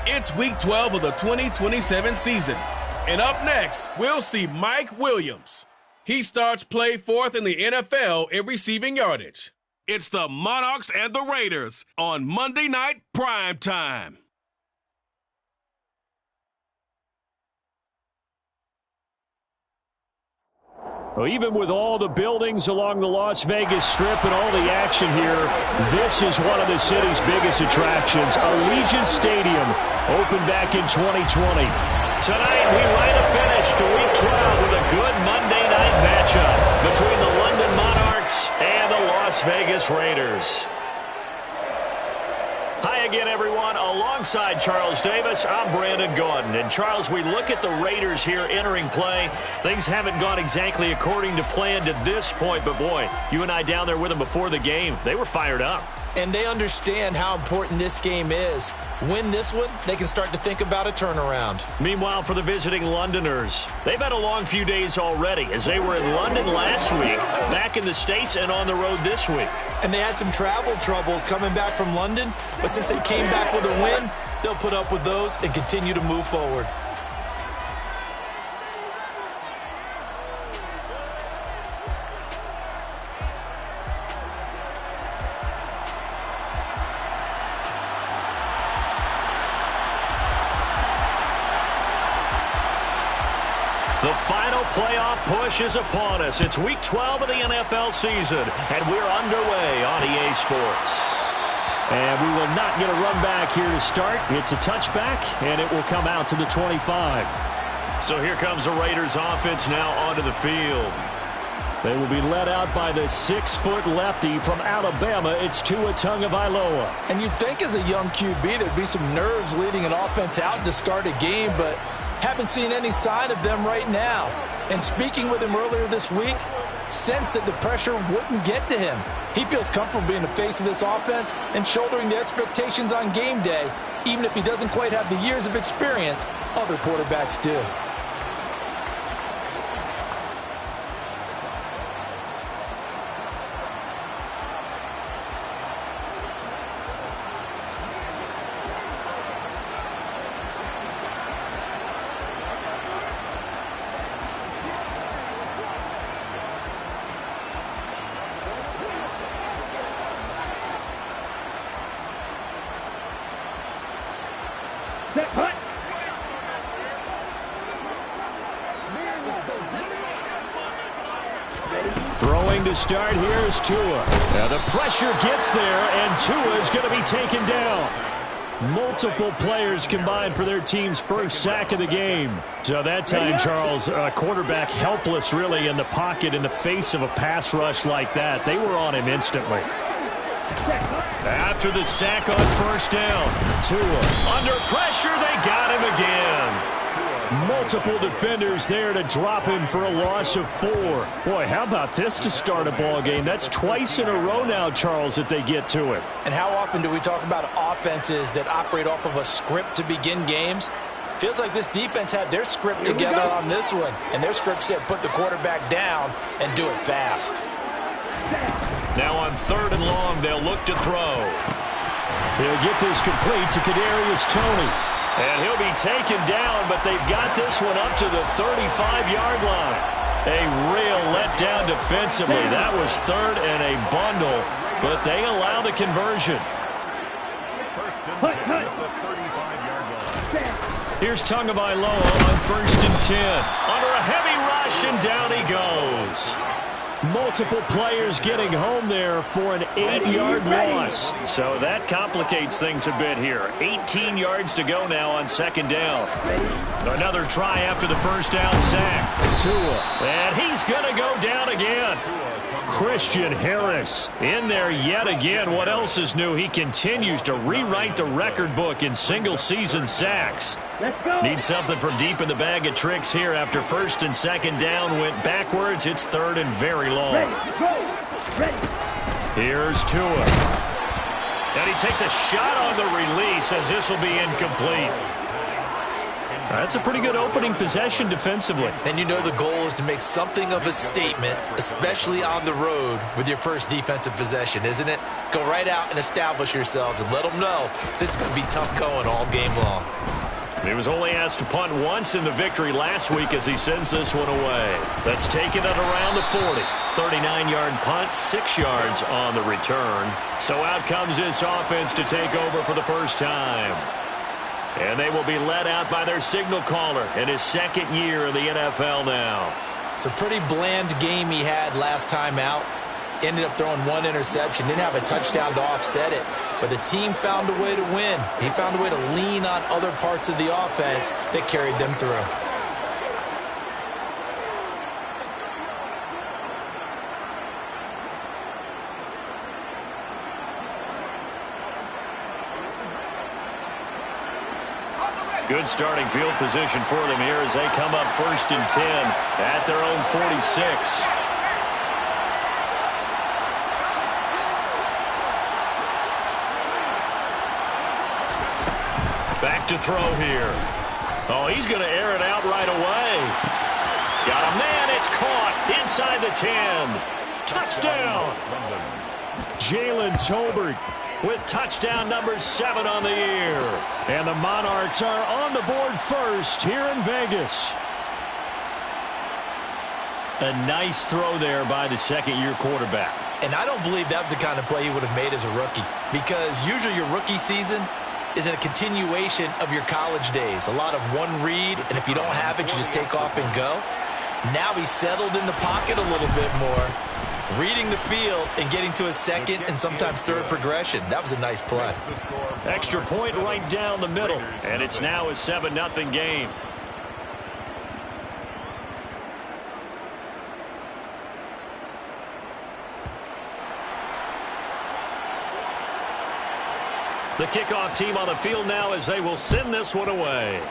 It's Week 12 of the 2027 season. And up next, we'll see Mike Williams. He starts play fourth in the NFL in receiving yardage. It's the Monarchs and the Raiders on Monday Night Prime Time. Well, even with all the buildings along the Las Vegas Strip and all the action here, this is one of the city's biggest attractions. Allegiant Stadium opened back in 2020. Tonight, we write a finish to Week 12 with a good Monday night matchup between the London Monarchs and the Las Vegas Raiders. Hi again, everyone. Alongside Charles Davis, I'm Brandon Gordon. And, Charles, we look at the Raiders here entering play. Things haven't gone exactly according to plan to this point. But, boy, you and I down there with them before the game, they were fired up. And they understand how important this game is. Win this one, they can start to think about a turnaround. Meanwhile, for the visiting Londoners, they've had a long few days already as they were in London last week, back in the States and on the road this week. And they had some travel troubles coming back from London, but since they came back with a win, they'll put up with those and continue to move forward. The final playoff push is upon us. It's Week 12 of the NFL season, and we're underway on EA Sports. And we will not get a run back here to start. It's a touchback, and it will come out to the 25. So here comes the Raiders offense now onto the field. They will be led out by the 6-foot lefty from Alabama. It's Tua Tagovailoa. And you'd think as a young QB there'd be some nerves leading an offense out to start a game, but haven't seen any sign of them right now. And speaking with him earlier this week, sensed that the pressure wouldn't get to him. He feels comfortable being the face of this offense and shouldering the expectations on game day, even if he doesn't quite have the years of experience other quarterbacks do. Throwing to start here is Tua. Now the pressure gets there, and Tua is going to be taken down. Multiple players combined for their team's first sack of the game. So that time, Charles, quarterback helpless really in the pocket in the face of a pass rush like that. They were on him instantly. After the sack on first down, Tua under pressure, they got him again. Multiple defenders there to drop him for a loss of 4. Boy, how about this to start a ball game? That's twice in a row now, Charles, that they get to it. And how often do we talk about offenses that operate off of a script to begin games? Feels like this defense had their script together on this one, and their script said put the quarterback down and do it fast. Now on 3rd and long, they'll look to throw. He'll get this complete to Kadarius Toney. And he'll be taken down, but they've got this one up to the 35-yard line. A real letdown defensively. That was 3rd and a bundle, but they allow the conversion. Here's Tagovailoa on 1st and 10. Under a heavy rush, and down he goes. Multiple players getting home there for an 8-yard loss. So that complicates things a bit here. 18 yards to go now on 2nd down. Another try after the first down sack. Tua. And he's going to go down again. Christian Harris in there yet again. What else is new? He continues to rewrite the record book in single-season sacks. Needs something from deep in the bag of tricks here after 1st and 2nd down went backwards. It's 3rd and very long. Here's Tua. And he takes a shot on the release as this will be incomplete. That's a pretty good opening possession defensively. And you know the goal is to make something of a statement, especially on the road with your first defensive possession, isn't it? Go right out and establish yourselves and let them know this is going to be tough going all game long. He was only asked to punt once in the victory last week as he sends this one away. That's taken at around the 40. 39-yard punt, 6 yards on the return. So out comes this offense to take over for the first time. And they will be led out by their signal caller in his second year in the NFL now. It's a pretty bland game he had last time out. Ended up throwing one interception. Didn't have a touchdown to offset it. But the team found a way to win. He found a way to lean on other parts of the offense that carried them through. Good starting field position for them here as they come up 1st and 10 at their own 46. Back to throw here. Oh, he's going to air it out right away. Got a man. It's caught inside the 10. Touchdown. Jalen Tolbert with touchdown number 7 on the year. And the Monarchs are on the board first here in Vegas. A nice throw there by the second-year quarterback. And I don't believe that was the kind of play he would have made as a rookie, because usually your rookie season is a continuation of your college days. A lot of one read, and if you don't have it, you just take off and go. Now he's settled in the pocket a little bit more, reading the field and getting to a second and sometimes third progression. That was a nice play. Extra point right down the middle, and it's now a 7-0 game. The kickoff team on the field now as they will send this one away.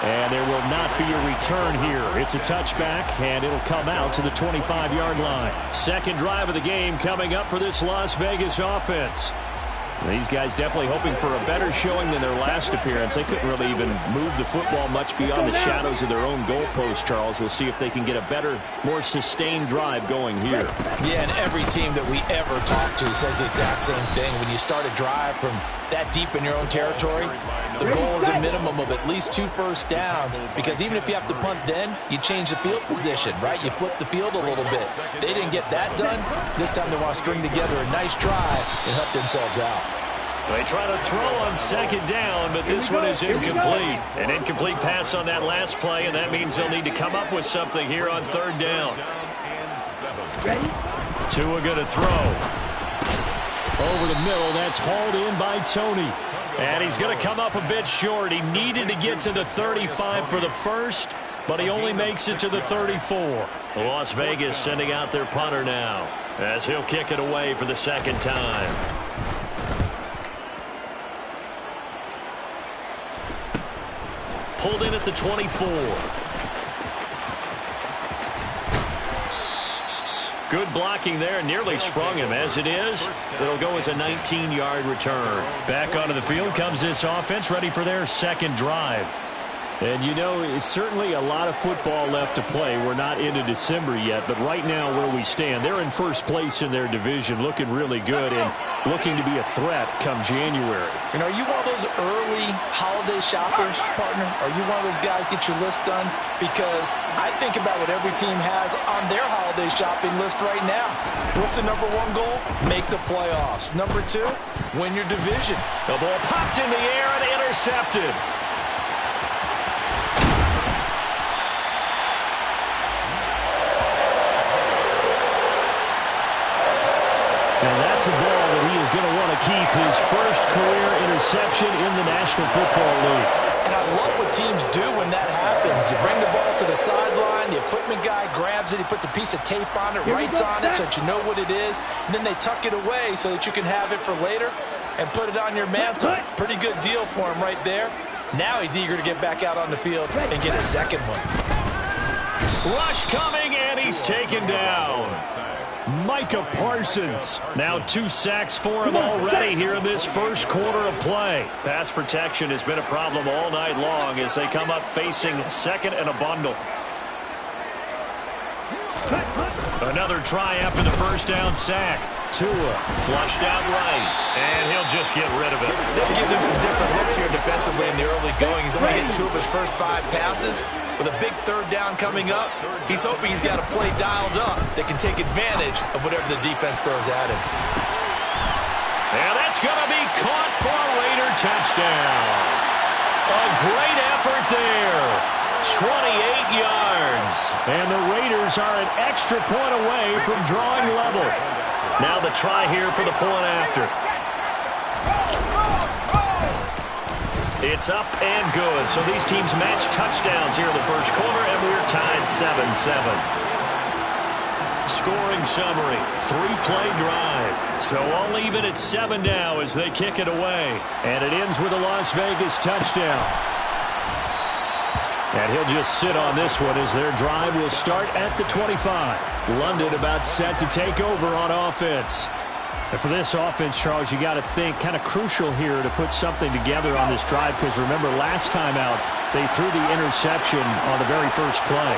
And there will not be a return here. It's a touchback, and it'll come out to the 25-yard line. Second drive of the game coming up for this Las Vegas offense. These guys definitely hoping for a better showing than their last appearance. They couldn't really even move the football much beyond the shadows of their own goalpost, Charles. We'll see if they can get a better, more sustained drive going here. Yeah, and every team that we ever talk to says the exact same thing. When you start a drive from that deep in your own territory, the goal is a minimum of at least 2 first downs, because even if you have to punt then, you change the field position, right? You flip the field a little bit. They didn't get that done. This time they want to string together a nice drive and help themselves out. They try to throw on second down, but this one is incomplete. An incomplete pass on that last play, and that means they'll need to come up with something here on third down. Tua going to throw. Over the middle, that's hauled in by Tony. And he's going to come up a bit short. He needed to get to the 35 for the first, but he only makes it to the 34. Las Vegas sending out their punter now as he'll kick it away for the second time. Pulled in at the 24. Good blocking there, nearly sprung him. As it is, it'll go as a 19-yard return. Back onto the field comes this offense, ready for their second drive. And, you know, it's certainly a lot of football left to play. We're not into December yet, but right now where we stand, they're in first place in their division, looking really good and looking to be a threat come January. You know, are you one of those early holiday shoppers, partner? Are you one of those guys get your list done? Because I think about what every team has on their holiday shopping list right now. What's the number 1 goal? Make the playoffs. Number 2, win your division. The ball popped in the air and intercepted. Now that's a ball that he is going to want to keep, his first career interception in the National Football League. And I love what teams do when that happens. You bring the ball to the sideline, the equipment guy grabs it, he puts a piece of tape on it, writes on it so that you know what it is, and then they tuck it away so that you can have it for later and put it on your mantle. Pretty good deal for him right there. Now he's eager to get back out on the field and get a second one. Rush coming, and he's taken down. Micah Parsons. Now 2 sacks for him already here in this first quarter of play. Pass protection has been a problem all night long as they come up facing second and a bundle. Another try after the first down sack. Tua flushed out right, and he'll just get rid of it. They'll give him some different looks here defensively in the early going. He's only hit 2 of his first 5 passes. With a big third down coming up, he's hoping he's got a play dialed up that can take advantage of whatever the defense throws at him. And that's going to be caught for a Raider touchdown. A great effort there. 28 yards. And the Raiders are an extra point away from drawing level. Now the try here for the point after. It's up and good. So these teams match touchdowns here in the first quarter, and we're tied 7-7. Scoring summary, 3-play drive. So all even at 7 now as they kick it away. And it ends with a Las Vegas touchdown. And he'll just sit on this one as their drive will start at the 25. London about set to take over on offense. And for this offense, Charles, you got to think kind of crucial here to put something together on this drive because remember last time out they threw the interception on the very first play.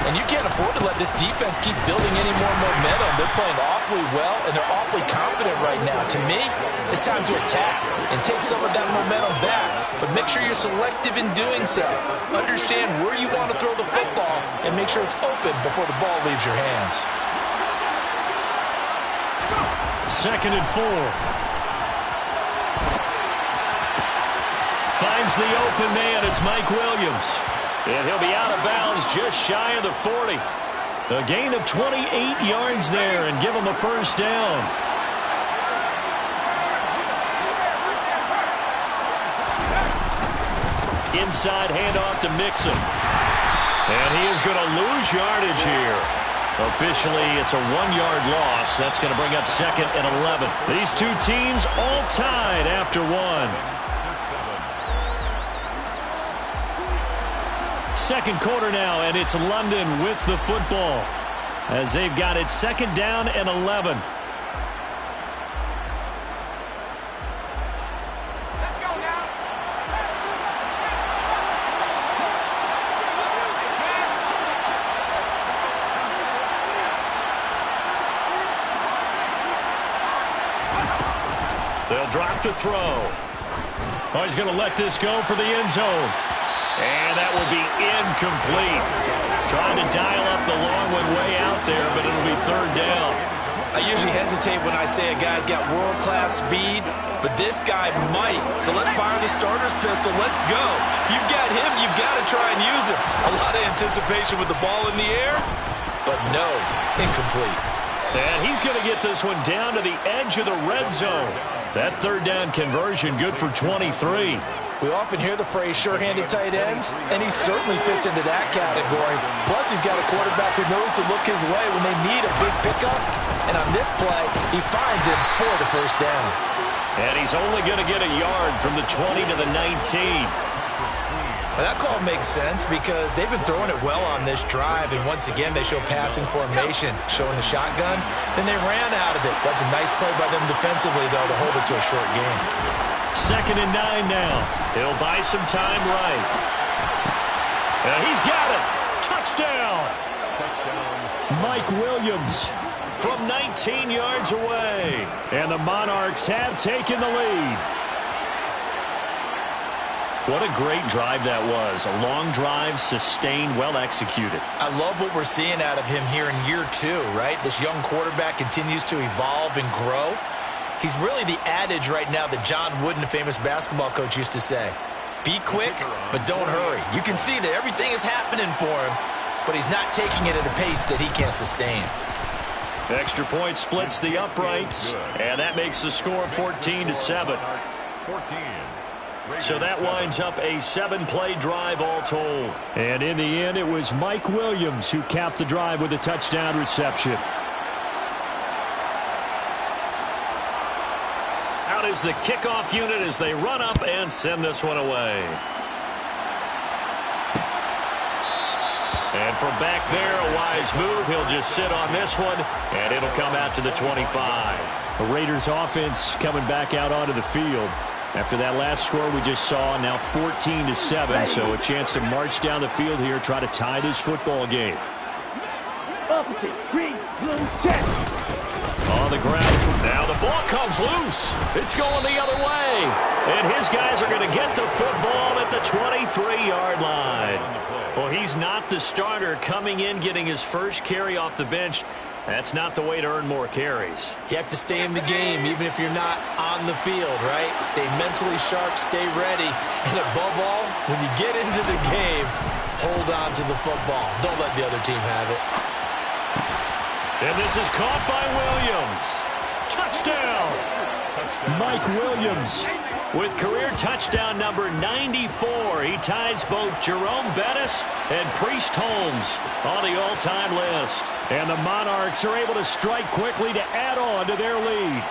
And you can't afford to let this defense keep building any more momentum. They're playing awfully well and they're awfully confident right now. To me, it's time to attack and take some of that momentum back. But make sure you're selective in doing so. Understand where you want to throw the football and make sure it's open before the ball leaves your hands. 2nd and 4. Finds the open man. It's Mike Williams. And he'll be out of bounds just shy of the 40. A gain of 28 yards there and give him a first down. Inside handoff to Mixon. And he is going to lose yardage here. Officially, it's a 1-yard loss. That's going to bring up 2nd and 11. These two teams all tied after 1. Second quarter now, and it's London with the football as they've got it 2nd down and 11. They'll drop to throw. Oh, he's going to let this go for the end zone. And that will be incomplete. Trying to dial up the long one way out there, but it'll be 3rd down. I usually hesitate when I say a guy's got world-class speed, but this guy might. So let's fire the starter's pistol. Let's go. If you've got him, you've got to try and use him. A lot of anticipation with the ball in the air, but no, incomplete. And he's going to get this one down to the edge of the red zone. That 3rd down conversion good for 23. We often hear the phrase sure-handed tight ends, and he certainly fits into that category. Plus, he's got a quarterback who knows to look his way when they need a big pickup. And on this play, he finds it for the first down. And he's only going to get a yard from the 20 to the 19. Well, that call makes sense because they've been throwing it well on this drive, and once again they show passing formation, showing the shotgun. Then they ran out of it. That's a nice play by them defensively, though, to hold it to a short game. 2nd and 9 now. He'll buy some time right. And he's got it. Touchdown. Mike Williams from 19 yards away. And the Monarchs have taken the lead. What a great drive that was. A long drive, sustained, well executed. I love what we're seeing out of him here in year 2, right? This young quarterback continues to evolve and grow. He's really the adage right now that John Wooden, the famous basketball coach, used to say. Be quick, but don't hurry. You can see that everything is happening for him, but he's not taking it at a pace that he can't sustain. Extra point splits the uprights, and that makes the score 14-7. So that winds up a 7-play drive all told. And in the end, it was Mike Williams who capped the drive with a touchdown reception. Out is the kickoff unit as they run up and send this one away. And from back there, a wise move. He'll just sit on this one, and it'll come out to the 25. The Raiders offense coming back out onto the field. After that last score we just saw, now 14-7, so a chance to march down the field here, try to tie this football game. Opposite, green, blue, check. On the ground. Now the ball comes loose. It's going the other way. And his guys are going to get the football at the 23-yard line. Well, he's not the starter coming in, getting his first carry off the bench. That's not the way to earn more carries. You have to stay in the game, even if you're not on the field, right? Stay mentally sharp, stay ready. And above all, when you get into the game, hold on to the football. Don't let the other team have it. And this is caught by Williams. Touchdown! Mike Williams with career touchdown number 94. He ties both Jerome Bettis and Priest Holmes on the all-time list. And the Monarchs are able to strike quickly to add on to their lead.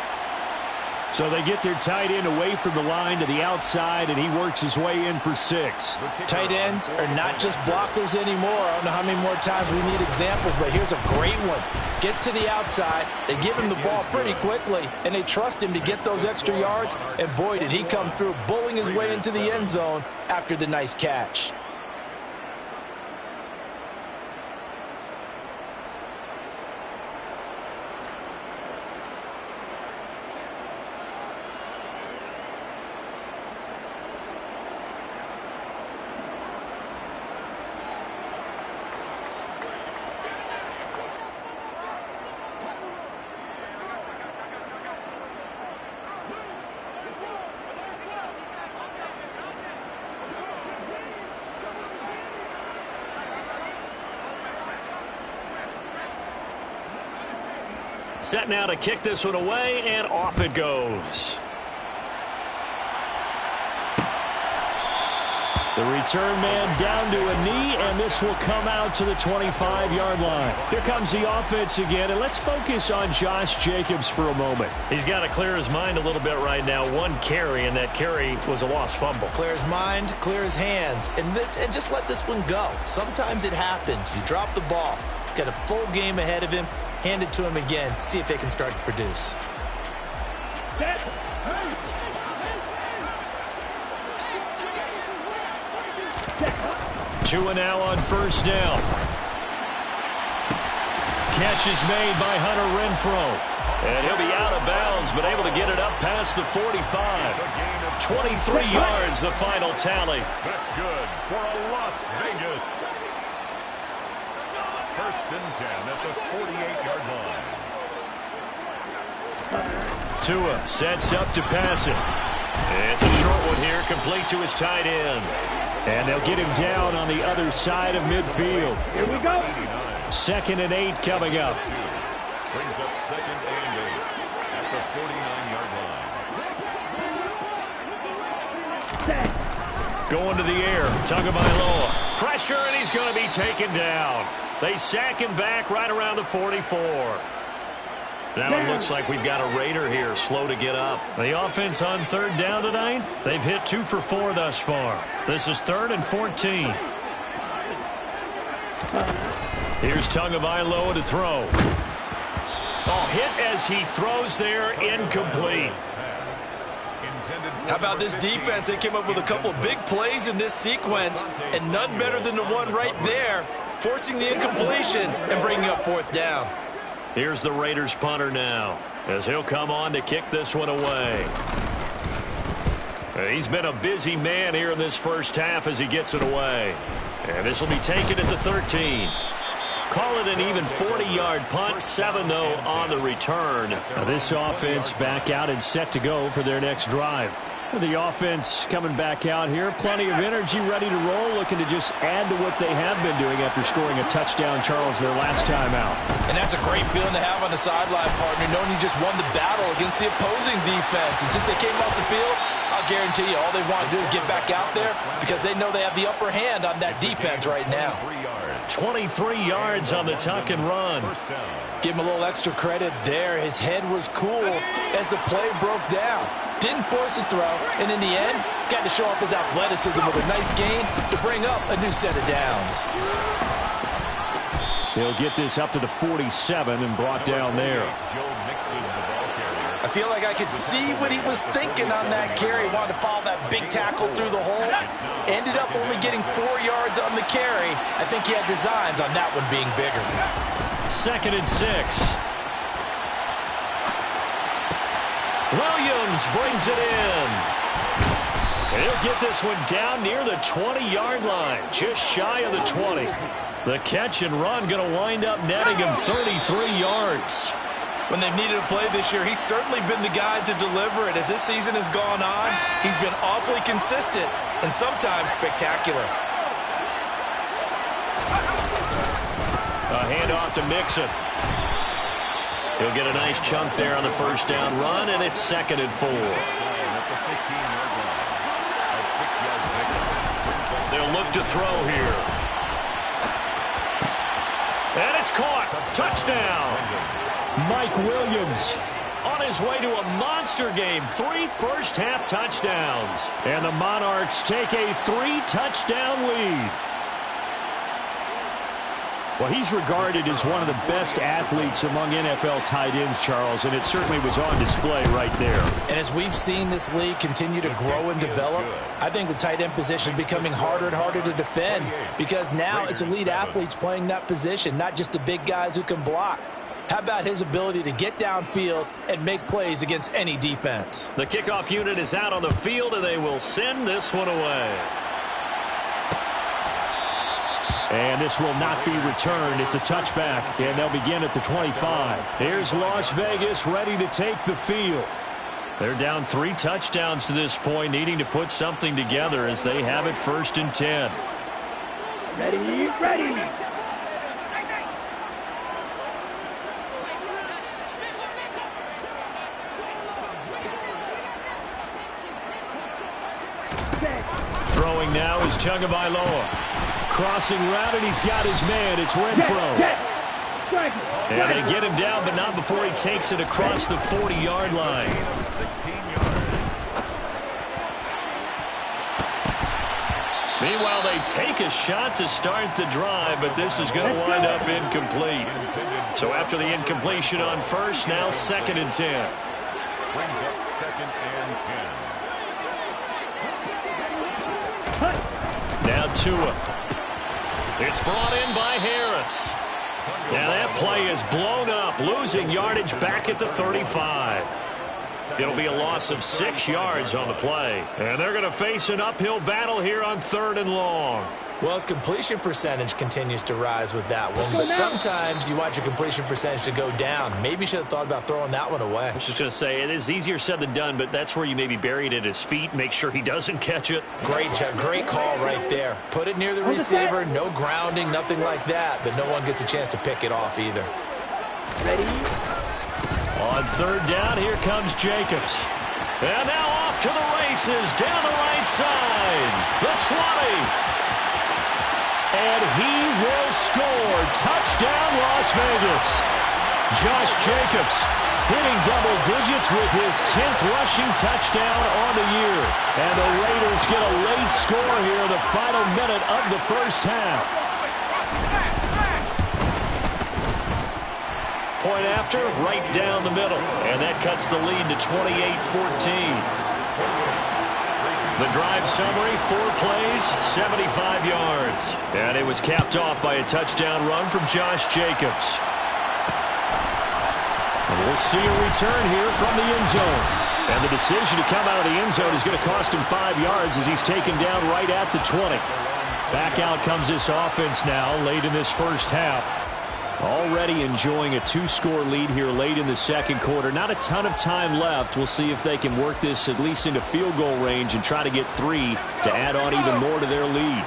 So they get their tight end away from the line to the outside, and he works his way in for 6. Tight ends are not just blockers anymore. I don't know how many more times we need examples, but here's a great one. Gets to the outside, they give him the ball pretty quickly, and they trust him to get those extra yards, and boy, did he come through, bowling his way into the end zone after the nice catch. Set now to kick this one away, and off it goes. The return man down to a knee, and this will come out to the 25-yard line. Here comes the offense again, and let's focus on Josh Jacobs for a moment. He's got to clear his mind a little bit right now. One carry, and that carry was a lost fumble. Clear his mind, clear his hands, and just let this one go. Sometimes it happens. You drop the ball. Got a full game ahead of him. Hand it to him again. See if they can start to produce. Tua now on first down. Catch is made by Hunter Renfrow. And he'll be out of bounds, but able to get it up past the 45. 23 yards, the final tally. That's good for a Las Vegas. First and 10 at the 48-yard line. Tua sets up to pass it. It's a short one here, complete to his tight end. And they'll get him down on the other side of midfield. Here we go. 2nd and 8 coming up. Brings up 2nd and 8 at the 49-yard line. Going to the air, Tagovailoa. Pressure, and he's going to be taken down. They sack him back right around the 44. Now it looks like we've got a Raider here, slow to get up. The offense on 3rd down tonight, they've hit 2 for 4 thus far. This is 3rd and 14. Here's Tagovailoa to throw. Oh, hit as he throws there, incomplete. How about this defense? They came up with a couple of big plays in this sequence, and none better than the one right there, forcing the incompletion and bringing up 4th down. Here's the Raiders punter now, as he'll come on to kick this one away. He's been a busy man here in this first half as he gets it away. And this will be taken at the 13. Call it an even 40-yard punt, 7, though, on the return. Now this offense back out and set to go for their next drive. The offense coming back out here, plenty of energy, ready to roll, looking to just add to what they have been doing after scoring a touchdown, Charles, their last time out. And that's a great feeling to have on the sideline, partner, knowing you just won the battle against the opposing defense. And since they came off the field, I'll guarantee you all they want to do is get back out there because they know they have the upper hand on that defense right now. 23 yards on the tuck and run. Give him a little extra credit there. His head was cool as the play broke down. Didn't force a throw, and in the end, got to show off his athleticism with a nice gain to bring up a new set of downs. He'll get this up to the 47 and brought down there. I feel like I could see what he was thinking on that carry. Wanted to follow that big tackle through the hole. Ended up only getting 4 yards on the carry. I think he had designs on that one being bigger. 2nd and 6. Williams brings it in. He'll get this one down near the 20-yard line, just shy of the 20. The catch and run going to wind up netting him 33 yards. When they've needed a play this year, he's certainly been the guy to deliver it. As this season has gone on, he's been awfully consistent and sometimes spectacular. A handoff to Mixon. He'll get a nice chunk there on the first down run, and it's 2nd and 4. They'll look to throw here. And it's caught. Touchdown. Mike Williams on his way to a monster game. 3 first-half touchdowns. And the Monarchs take a 3-touchdown lead. Well, he's regarded as one of the best athletes among NFL tight ends, Charles, and it certainly was on display right there. And as we've seen this league continue to grow and develop, I think the tight end position is becoming harder and harder to defend because now it's elite athletes playing that position, not just the big guys who can block. How about his ability to get downfield and make plays against any defense? The kickoff unit is out on the field, and they will send this one away. And this will not be returned. It's a touchback, and they'll begin at the 25. Here's Las Vegas ready to take the field. They're down 3 touchdowns to this point, needing to put something together as they have it 1st and 10. Ready, ready. Throwing now is Tagovailoa. Crossing route, and he's got his man. It's Renfro. And they get him down, but not before he takes it across the 40-yard line. 16 yards. Meanwhile, they take a shot to start the drive, but this is going to wind up incomplete. So after the incompletion on first, now 2nd and 10. Brings up 2nd and 10. Now Tua. It's brought in by Harris. Now that play is blown up, losing yardage back at the 35. It'll be a loss of 6 yards on the play. And they're going to face an uphill battle here on 3rd and long. Well, his completion percentage continues to rise with that one, but sometimes you want your completion percentage to go down. Maybe you should have thought about throwing that one away. I was just going to say, it is easier said than done, but that's where you maybe bury it at his feet, make sure he doesn't catch it. Great job, great call right there. Put it near the receiver, no grounding, nothing like that, but no one gets a chance to pick it off either. Ready? On 3rd down, here comes Jacobs. And now off to the races, down the right side. The 20. And he will score. Touchdown, Las Vegas. Josh Jacobs hitting double digits with his 10th rushing touchdown on the year. And the Raiders get a late score here in the final minute of the first half. Point after, right down the middle. And that cuts the lead to 28-14. The drive summary, 4 plays, 75 yards. And it was capped off by a touchdown run from Josh Jacobs. And we'll see a return here from the end zone. And the decision to come out of the end zone is going to cost him 5 yards as he's taken down right at the 20. Back out comes this offense now late in this first half. Already enjoying a 2-score lead here late in the second quarter. Not a ton of time left. We'll see if they can work this at least into field goal range and try to get 3 to add on even more to their lead.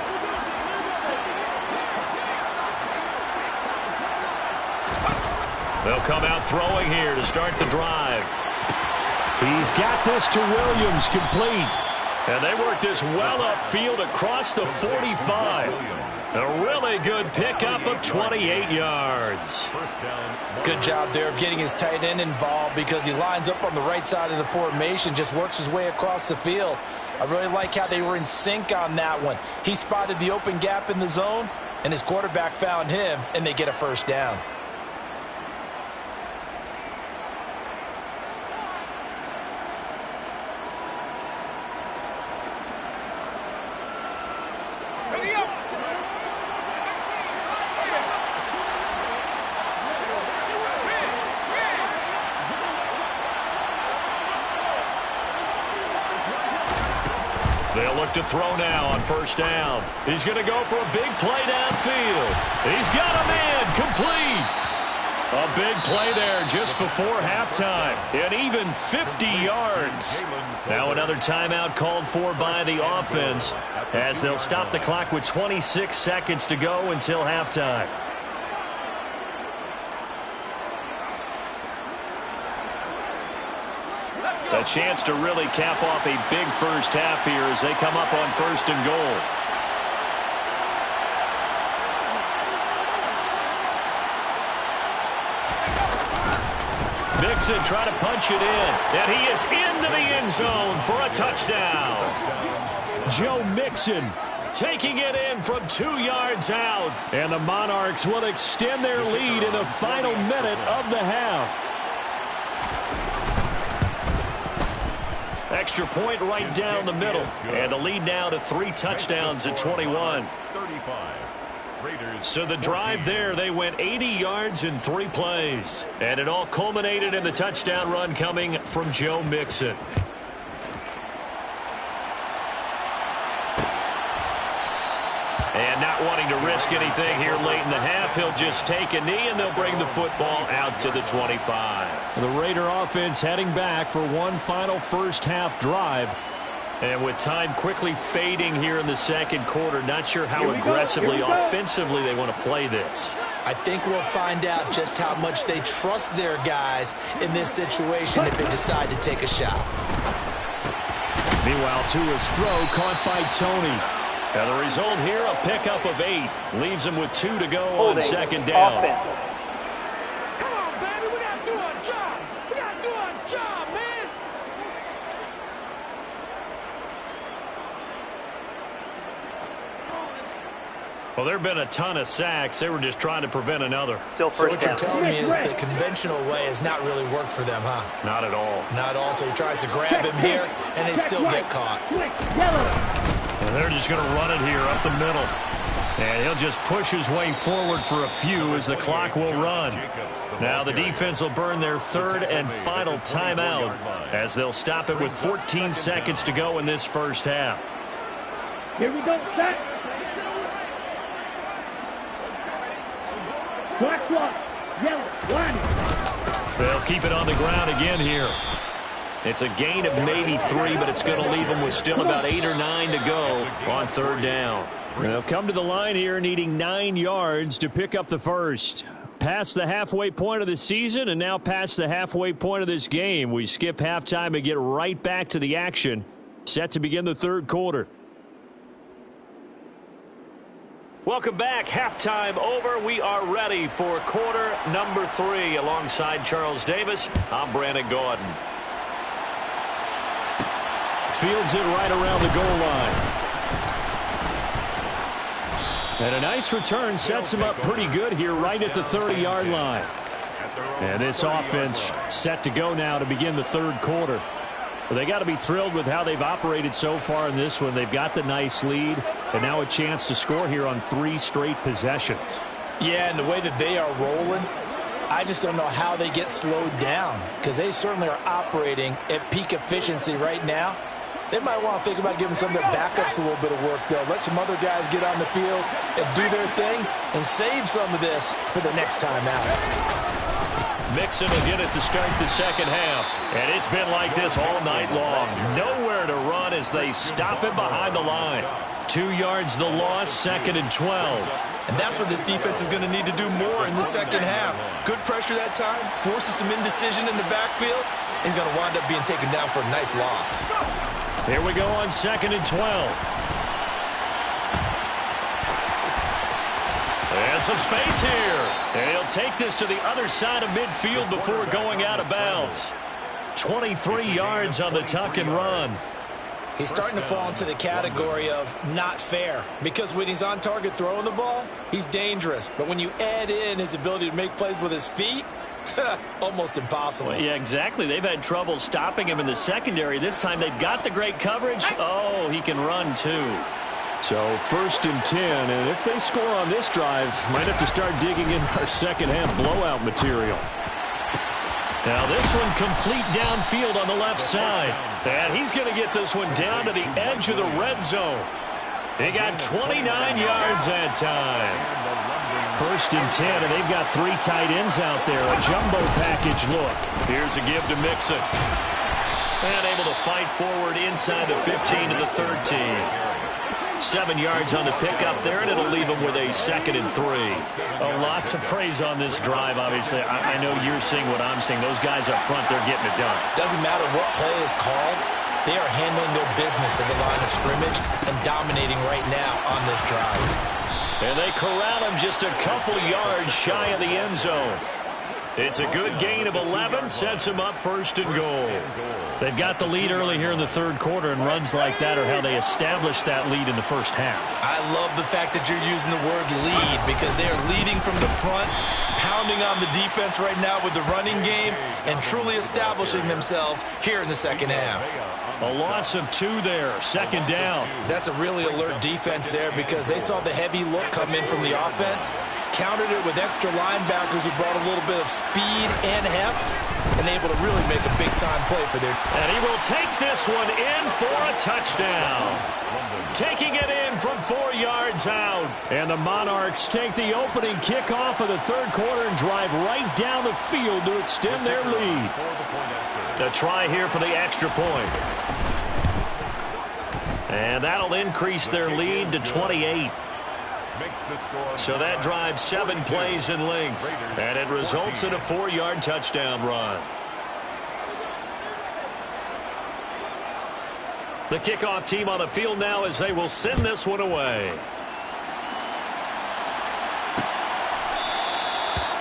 They'll come out throwing here to start the drive. He's got this to Williams, complete. And they work this well upfield across the 45. A really good pickup of 28 yards. Good job there of getting his tight end involved because he lines up on the right side of the formation, just works his way across the field. I really like how they were in sync on that one. He spotted the open gap in the zone. and his quarterback found him, and they get a first down. They'll look to throw now on first down. He's going to go for a big play downfield. He's got a man complete. A big play there just before halftime. And even 50 yards. Now another timeout called for by the offense as they'll stop the clock with 26 seconds to go until halftime. A chance to really cap off a big first half here as they come up on first and goal. Mixon trying to punch it in, and he is into the end zone for a touchdown. Joe Mixon taking it in from 2 yards out. And the Monarchs will extend their lead in the final minute of the half. Extra point right down the middle. And the lead now to 3 touchdowns at 21. So the drive there, they went 80 yards in 3 plays. And it all culminated in the touchdown run coming from Joe Mixon. And not wanting to risk anything here late in the half, he'll just take a knee and they'll bring the football out to the 25. The Raider offense heading back for one final first half drive. And with time quickly fading here in the second quarter, not sure how aggressively, offensively they want to play this. I think we'll find out just how much they trust their guys in this situation if they decide to take a shot. Meanwhile, Tua's throw caught by Tony. Now the result here, a pickup of 8. Leaves them with 2 to go on second down. Come on, baby, we got to do our job. We got to do our job, man. Well, there have been a ton of sacks. They were just trying to prevent another. So what you're telling me is the conventional way has not really worked for them, huh? Not at all. Not all. So he tries to grab him here, and they still get caught. And they're just going to run it here up the middle. And he'll just push his way forward for a few as the clock will run. Now the defense will burn their 3rd and final timeout as they'll stop it with 14 seconds to go in this first half. Here we go, set. Black one, yellow, line. They'll keep it on the ground again here. It's a gain of maybe 3, but it's going to leave them with still about 8 or 9 to go on third down. They'll come to the line here needing 9 yards to pick up the first. Past the halfway point of the season and now past the halfway point of this game. We skip halftime and get right back to the action. Set to begin the third quarter. Welcome back. Halftime over. We are ready for quarter number 3. Alongside Charles Davis, I'm Brandon Gordon. Fields it right around the goal line. And a nice return sets him up pretty good here right at the 30-yard line. And this offense set to go now to begin the third quarter. Well, they got to be thrilled with how they've operated so far in this one. They've got the nice lead, and now a chance to score here on 3 straight possessions. Yeah, and the way that they are rolling, I just don't know how they get slowed down because they certainly are operating at peak efficiency right now. They might want to think about giving some of their backups a little bit of work, though. Let some other guys get on the field and do their thing and save some of this for the next time out. Mixon will get it to start the second half. And it's been like this all night long. Nowhere to run as they stop him behind the line. 2 yards the loss, 2nd and 12. And that's what this defense is going to need to do more in the second half. Good pressure that time, forces some indecision in the backfield. He's going to wind up being taken down for a nice loss. Here we go on 2nd and 12. And some space here. And he'll take this to the other side of midfield before going out of bounds. 23 yards on the tuck and run. He's starting to fall into the category of not fair, because when he's on target throwing the ball, he's dangerous. But when you add in his ability to make plays with his feet, almost impossible. Well, yeah, exactly. They've had trouble stopping him in the secondary. This time they've got the great coverage. Oh, he can run too. So 1st and 10, and if they score on this drive, might have to start digging in our second half blowout material. Now this one complete downfield on the left side. And he's going to get this one down to the edge of the red zone. He got 29 yards that time. 1st and 10, and they've got 3 tight ends out there. A jumbo package look. Here's a give to Mixon. And able to fight forward inside the 15 to the 13. 7 yards on the pickup there, and it'll leave him with a 2nd and 3. A lot to praise on this drive, obviously. I know you're seeing what I'm seeing. Those guys up front, they're getting it done. Doesn't matter what play is called. They are handling their business at the line of scrimmage and dominating right now on this drive. And they corral him just a couple yards shy of the end zone. It's a good gain of 11, sets him up 1st and goal. They've got the lead early here in the 3rd quarter, and runs like that are how they established that lead in the 1st half. I love the fact that you're using the word lead, because they are leading from the front, pounding on the defense right now with the running game, and truly establishing themselves here in the 2nd half. A loss of 2 there, 2nd down. That's a really alert defense there, because they saw the heavy look come in from the offense, countered it with extra linebackers who brought a little bit of speed and heft, and able to really make a big-time play for their... And he will take this one in for a touchdown. Taking it in from 4 yards out. And the Monarchs take the opening kickoff of the 3rd quarter and drive right down the field to extend their lead. A try here for the extra point. And that'll increase their lead to 28. So that drives 7 plays in length, and it results in a 4-yard touchdown run. The kickoff team on the field now as they will send this one away.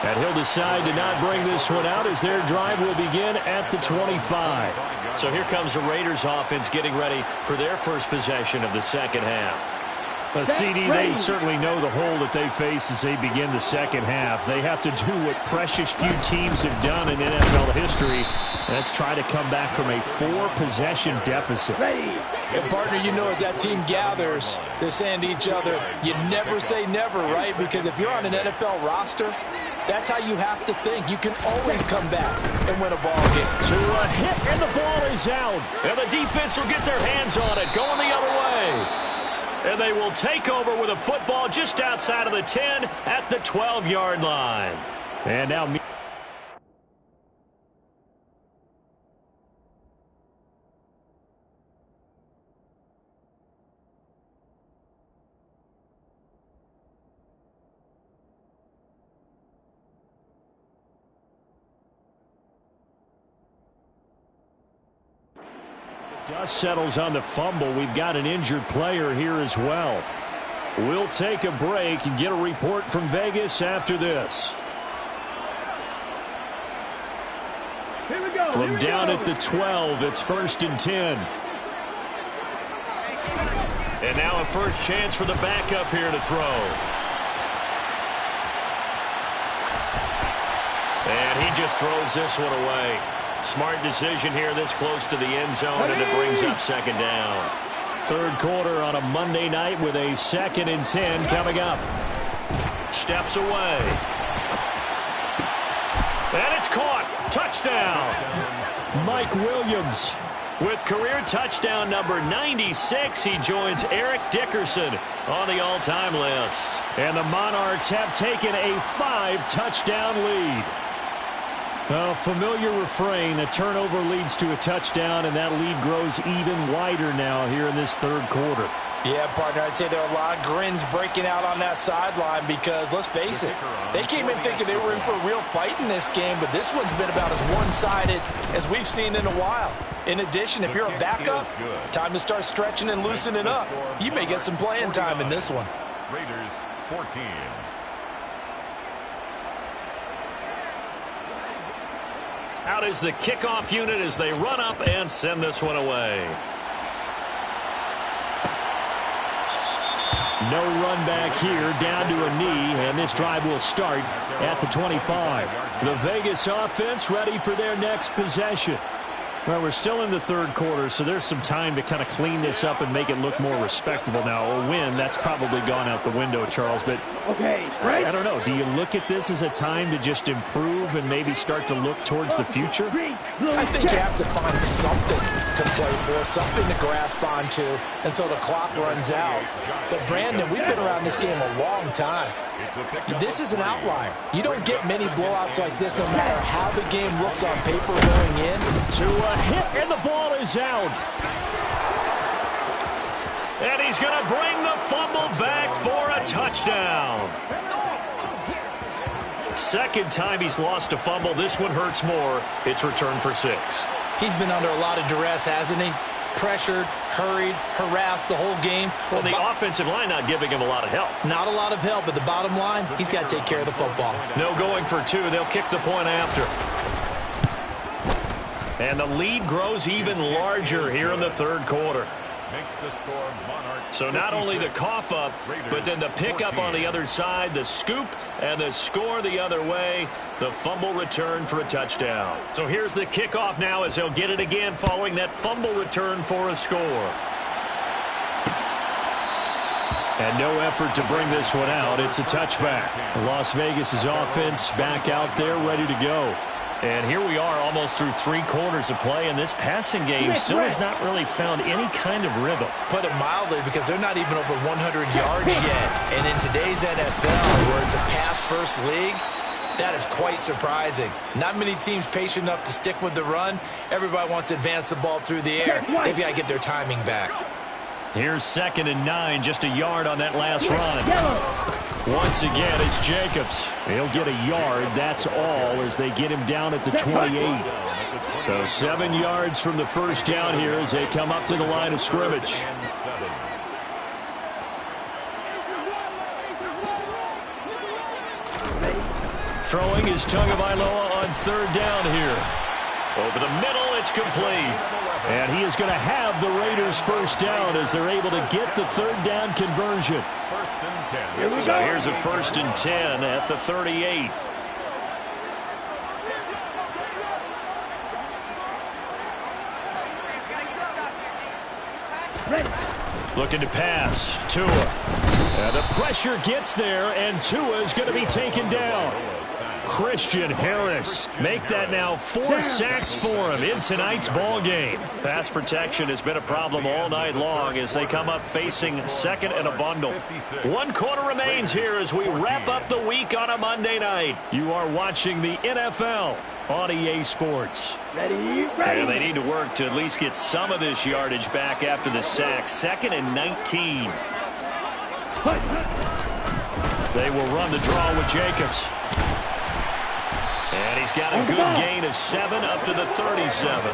And he'll decide to not bring this one out as their drive will begin at the 25. So here comes the Raiders offense getting ready for their first possession of the 2nd half. CD, they certainly know the hole that they face as they begin the 2nd half. They have to do what precious few teams have done in NFL history. That's try to come back from a 4-possession deficit. And partner, you know, as that team gathers, they're saying to each other, you never say never, right? Because if you're on an NFL roster, that's how you have to think. You can always come back and win a ball game. To a hit, and the ball is out. And the defense will get their hands on it, going the other way. And they will take over with a football just outside of the 10 at the 12-yard line. And now... Dust settles on the fumble. We've got an injured player here as well. We'll take a break and get a report from Vegas after this. Here we go. From down at the 12, it's 1st and 10. And now a first chance for the backup here to throw. And he just throws this one away. Smart decision here this close to the end zone, and it brings up 2nd down. 3rd quarter on a Monday night with a 2nd and 10 coming up. Steps away. And it's caught. Touchdown. Mike Williams. With career touchdown number 96, he joins Eric Dickerson on the all-time list. And the Monarchs have taken a 5-touchdown lead. A familiar refrain, a turnover leads to a touchdown, and that lead grows even wider now here in this 3rd quarter. Yeah, partner, I'd say there are a lot of grins breaking out on that sideline because, let's face it, they came in thinking they were in for a real fight in this game, but this one's been about as one-sided as we've seen in a while. In addition, if you're a backup, time to start stretching and loosening up. You may get some playing time in this one. Raiders 14. Out is the kickoff unit as they run up and send this one away. No run back here, down to a knee, and this drive will start at the 25. The Vegas offense ready for their next possession. Well, we're still in the third quarter, so there's some time to kind of clean this up and make it look more respectable. Now, a win, that's probably gone out the window, Charles, but I don't know. Do you look at this as a time to just improve and maybe start to look towards the future? I think you have to find something to play for, something to grasp onto until the clock runs out. But, Brandon, we've been around this game a long time. This is an outlier. You don't get many blowouts like this no matter how the game looks on paper going in. To a hit, and the ball is out. And he's going to bring the fumble back for a touchdown. Second time he's lost a fumble. This one hurts more. It's returned for 6. He's been under a lot of duress, hasn't he? Pressured, hurried, harassed the whole game. Well, the offensive line not giving him a lot of help. Not a lot of help, but the bottom line, he's got to take care of the football. No going for 2. They'll kick the point after. And the lead grows even larger here in the third quarter. Makes the score Monarchs. So not only the cough up, but then the pickup on the other side, the scoop, and the score the other way. The fumble return for a touchdown. So here's the kickoff now as they'll get it again following that fumble return for a score. And no effort to bring this one out. It's a touchback. Las Vegas's offense back out there ready to go. And here we are almost through 3 quarters of play, and this passing game still has not really found any kind of rhythm. Put it mildly, because they're not even over 100 yards yet. And in today's NFL, where it's a pass-first league, that is quite surprising. Not many teams patient enough to stick with the run. Everybody wants to advance the ball through the air. They've got to get their timing back. Here's 2nd and 9, just a yard on that last run. Once again, it's Jacobs. He'll get a yard, that's all, as they get him down at the 28. So 7 yards from the first down here as they come up to the line of scrimmage. Throwing is Tagovailoa on 3rd down here. Over the middle, it's complete. And he is going to have the Raiders first down as they're able to get the 3rd down conversion. 1st and 10. So here's a 1st and 10 at the 38. Looking to pass. Tua. And the pressure gets there, and Tua is going to be taken down. Christian Harris. Make that now 4 sacks for him in tonight's ball game. Pass protection has been a problem all night long as they come up facing 2nd and a bundle. 1 quarter remains here as we wrap up the week on a Monday night. You are watching the NFL on EA Sports. And they need to work to at least get some of this yardage back after the sack. 2nd and 19. They will run the draw with Jacobs. And he's got a good gain of 7 up to the 37.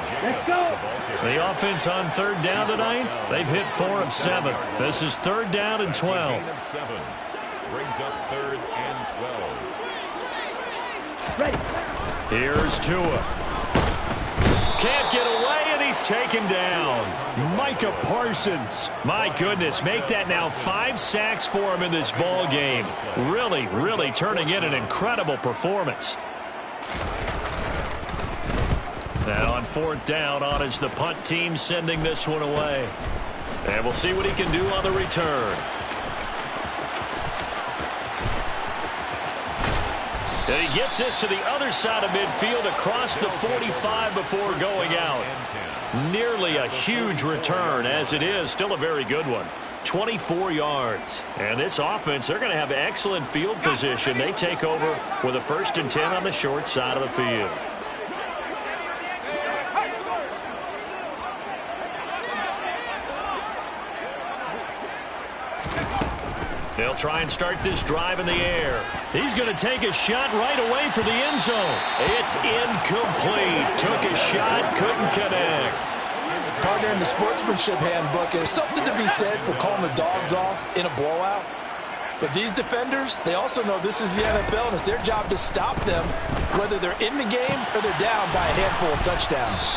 The offense on 3rd down tonight, they've hit 4 of 7. This is 3rd down and 12. Brings up 3rd and 12. Here's Tua. Can't get away, and he's taken down. Micah Parsons. My goodness, make that now 5 sacks for him in this ball game. Really, really turning in an incredible performance. Now on 4th down, on is the punt team sending this one away. And we'll see what he can do on the return. And he gets this to the other side of midfield across the 45 before going out. Nearly a huge return, as it is still a very good one. 24 yards. And this offense, they're going to have excellent field position. They take over with a 1st and 10 on the short side of the field. They'll try and start this drive in the air. He's going to take a shot right away for the end zone. It's incomplete. Took a shot, couldn't connect. Partner, in the sportsmanship handbook, there's something to be said for calling the dogs off in a blowout. But these defenders, they also know this is the NFL, and it's their job to stop them, whether they're in the game or they're down by a handful of touchdowns.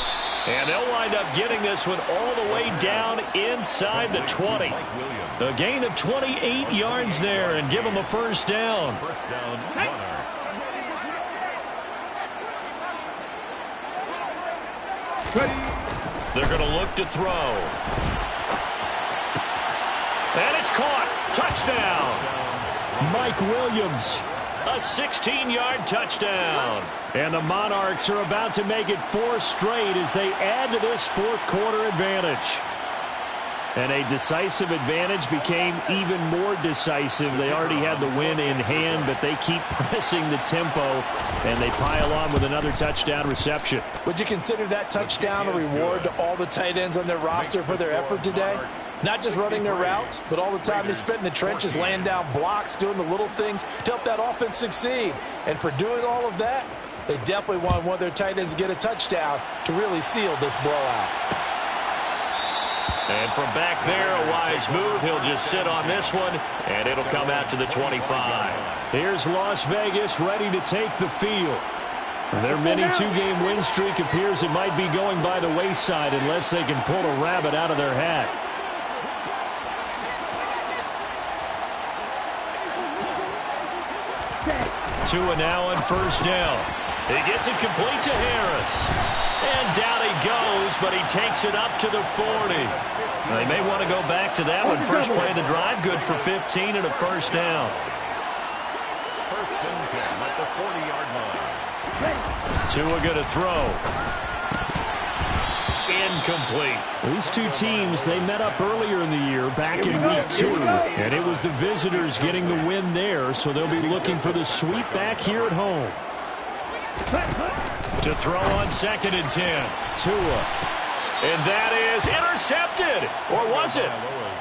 And they'll wind up getting this one all the way down inside the 20. A gain of 28 yards there and give them a first down. First down, Monarchs. They're going to look to throw. And it's caught. Touchdown. Mike Williams. A 16-yard touchdown. And the Monarchs are about to make it 4 straight as they add to this fourth quarter advantage. And a decisive advantage became even more decisive. They already had the win in hand, but they keep pressing the tempo, and they pile on with another touchdown reception. Would you consider that touchdown a reward to all the tight ends on their roster for their effort today? Not just running their routes, but all the time they spent in the trenches, laying down blocks, doing the little things to help that offense succeed. And for doing all of that, they definitely want one of their tight ends to get a touchdown to really seal this blowout. And from back there, a wise move. He'll just sit on this one, and it'll come out to the 25. Here's Las Vegas ready to take the field. Their mini 2-game win streak appears it might be going by the wayside unless they can pull a rabbit out of their hat. Tua now on first down. He gets it complete to Harris. And down he goes, but he takes it up to the 40. They may want to go back to that one. First play of the drive, good for 15 and a first down. First and 10 at the 40-yard line. Tua going to throw. Incomplete. These two teams, they met up earlier in the year, back in week 2, and it was the visitors getting the win there, so they'll be looking for the sweep back here at home. To throw on second and 10. Tua. And that is intercepted. Or was it?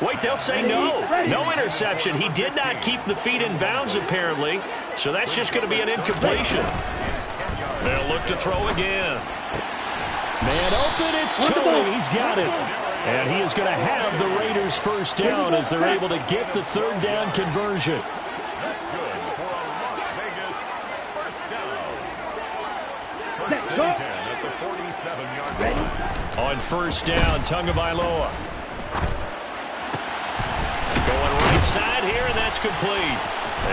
Wait, they'll say no. No interception. He did not keep the feet in bounds, apparently. So that's just going to be an incompletion. They'll look to throw again. Man open, it's Tony. He's got it. And he is going to have the Raiders first down as they're able to get the third down conversion. That's good for a Las Vegas first down. First and 10 at the 47-yard line. On first down, Tagovailoa. Going right side here, and that's complete.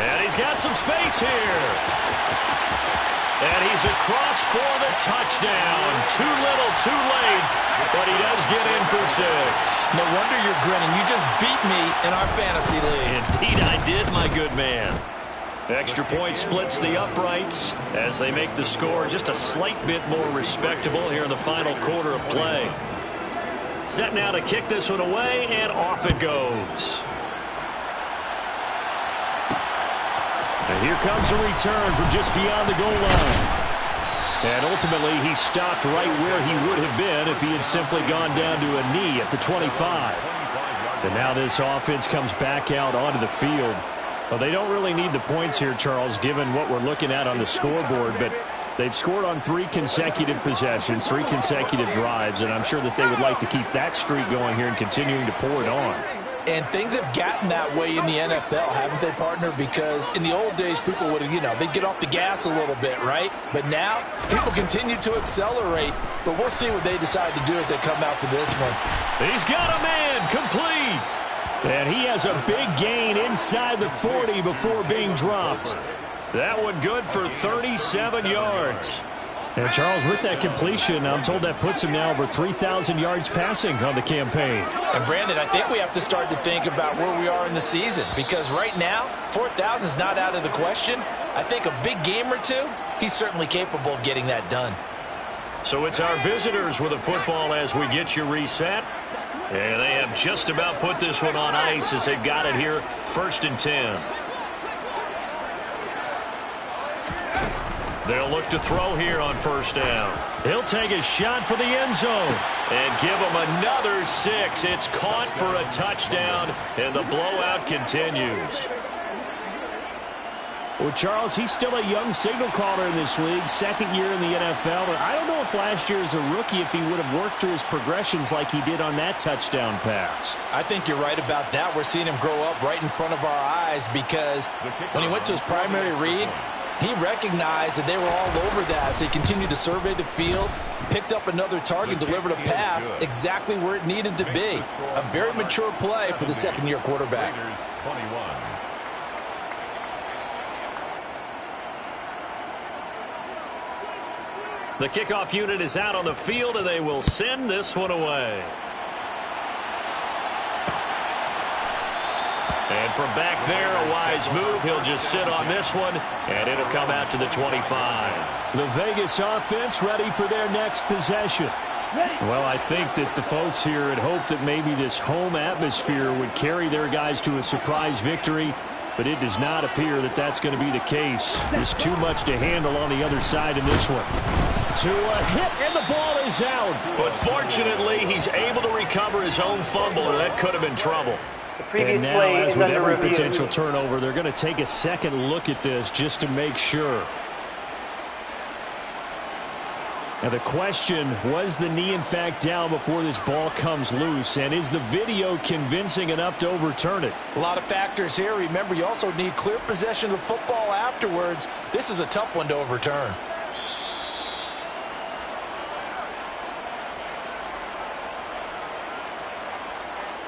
And he's got some space here. And he's across for the touchdown. Too little, too late, but he does get in for 6. No wonder you're grinning. You just beat me in our fantasy league. Indeed I did, my good man. Extra point splits the uprights as they make the score just a slight bit more respectable here in the final quarter of play. Set now to kick this one away, and off it goes. And here comes a return from just beyond the goal line. And ultimately, he stopped right where he would have been if he had simply gone down to a knee at the 25. And now this offense comes back out onto the field. Well, they don't really need the points here, Charles, given what we're looking at on the scoreboard, but they've scored on 3 consecutive possessions, 3 consecutive drives, and I'm sure that they would like to keep that streak going here and continuing to pour it on. And things have gotten that way in the NFL, haven't they, partner? Because in the old days, people would have, they'd get off the gas a little bit, right? But now, people continue to accelerate, but we'll see what they decide to do as they come out for this one. He's got a man, complete. And he has a big gain inside the 40 before being dropped. That one good for 37 yards. And Charles, with that completion, I'm told that puts him now over 3,000 yards passing on the campaign. And Brandon, I think we have to start to think about where we are in the season, because right now, 4,000 is not out of the question. I think a big game or two, he's certainly capable of getting that done. So it's our visitors with a football as we get you reset. And they have just about put this one on ice as they've got it here, first and 10. They'll look to throw here on first down. He'll take a shot for the end zone and give him another 6. It's caught for a touchdown, and the blowout continues. Well, Charles, he's still a young signal caller in this league, second year in the NFL. And I don't know if last year as a rookie if he would have worked through his progressions like he did on that touchdown pass. I think you're right about that. We're seeing him grow up right in front of our eyes because when he went to his primary read, He recognized that they were all over that as he continued to survey the field, picked up another target, delivered a pass exactly where it needed to be. A very mature play for the second-year quarterback. Raiders 21. The kickoff unit is out on the field, and they will send this one away. And from back there, a wise move. He'll just sit on this one, and it'll come out to the 25. The Vegas offense ready for their next possession. Well, I think that the folks here had hoped that maybe this home atmosphere would carry their guys to a surprise victory, but it does not appear that that's going to be the case. There's too much to handle on the other side in this one. To a hit, and the ball is out. But fortunately, he's able to recover his own fumble, or that could have been trouble. And now, as with every potential turnover, they're going to take a second look at this just to make sure. Now the question, was the knee in fact down before this ball comes loose? And is the video convincing enough to overturn it? A lot of factors here. Remember, you also need clear possession of the football afterwards. This is a tough one to overturn.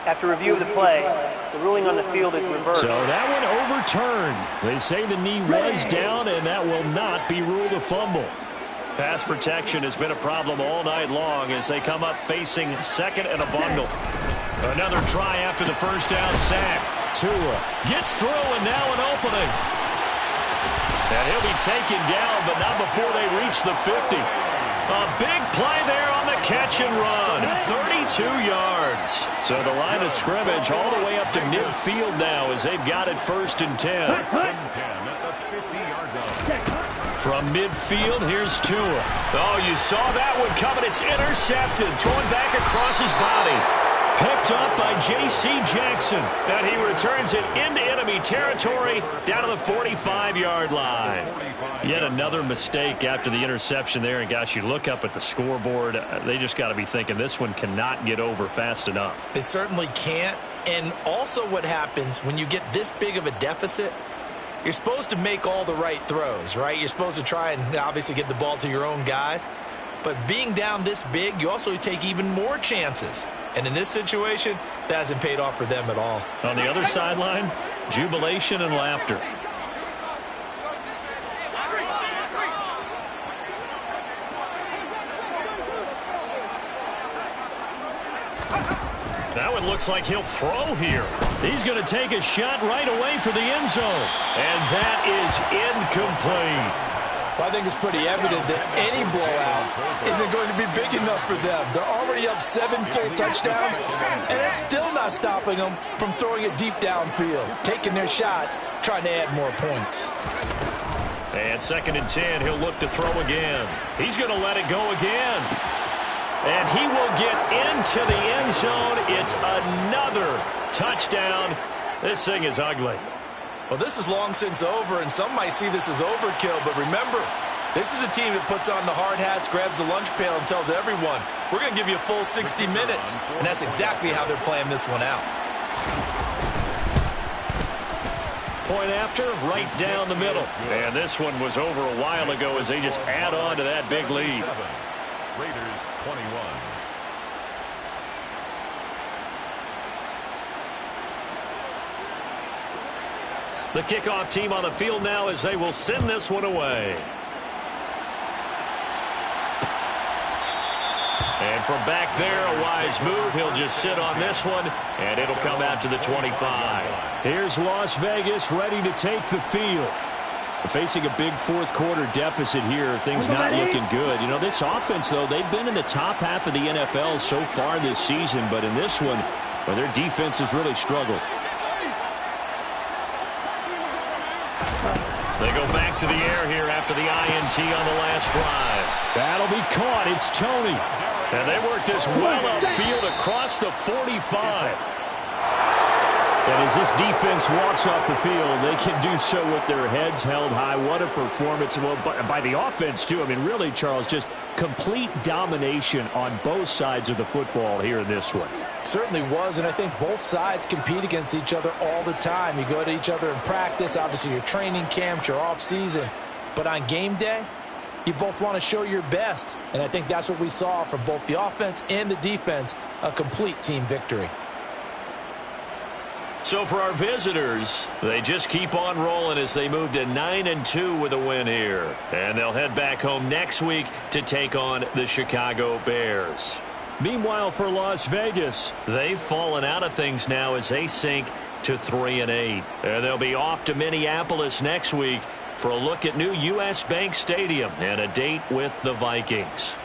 After review of the play, the ruling on the field is reversed. So that one overturned. They say the knee was down, and that will not be ruled a fumble. Pass protection has been a problem all night long as they come up facing second and a bundle. Another try after the first down sack. Tua Gets through, and now an opening. And he'll be taken down, but not before they reach the 50. A big play there on the catch and run. 32 yards. So the line of scrimmage all the way up to midfield now as they've got it 1st and 10. At the 50-yard zone. From midfield, here's Tua. Oh, you saw that one coming. It's intercepted. Thrown back across his body. Picked up by J.C. Jackson. And he returns it into enemy territory down to the 45-yard line. Yet another mistake after the interception there. And, gosh, you look up at the scoreboard. They just got to be thinking this one cannot get over fast enough. It certainly can't. And also what happens when you get this big of a deficit, you're supposed to make all the right throws, right? You're supposed to try and obviously get the ball to your own guys. But being down this big, you also take even more chances. And in this situation, that hasn't paid off for them at all. On the other sideline, jubilation and laughter. That one looks like he'll throw here. He's going to take a shot right away for the end zone. And that is incomplete. Well, I think it's pretty evident that any blowout isn't going to be big enough for them. They're already up 7 full touchdowns, and it's still not stopping them from throwing it deep downfield, taking their shots, trying to add more points. And 2nd and 10, he'll look to throw again. He's going to let it go again. And he will get into the end zone. It's another touchdown. This thing is ugly. Well, this is long since over, and some might see this as overkill. But remember, this is a team that puts on the hard hats, grabs the lunch pail, and tells everyone, we're going to give you a full 60 minutes. And that's exactly how they're playing this one out. Point after, right down the middle. And this one was over a while ago as they just add on to that big lead. Raiders 21. The kickoff team on the field now as they will send this one away. And from back there, a wise move. He'll just sit on this one, and it'll come out to the 25. Here's Las Vegas ready to take the field. Facing a big fourth-quarter deficit here, things not looking good. You know, this offense, though, they've been in the top half of the NFL so far this season, but in this one, well, their defense has really struggled. They go back to the air here after the INT on the last drive. That'll be caught. It's Tony. And they work this well upfield across the 45. And as this defense walks off the field, they can do so with their heads held high. What a performance. Well, by the offense, too. I mean, really, Charles, just complete domination on both sides of the football here in this one. Certainly was, and I think both sides compete against each other all the time. You go to each other in practice, obviously your training camps, your off season. But on game day, you both want to show your best. And I think that's what we saw from both the offense and the defense, a complete team victory. So for our visitors, they just keep on rolling as they move to 9-2 with a win here. And they'll head back home next week to take on the Chicago Bears. Meanwhile, for Las Vegas, they've fallen out of things now as they sink to 3-8. And they'll be off to Minneapolis next week for a look at new U.S. Bank Stadium and a date with the Vikings.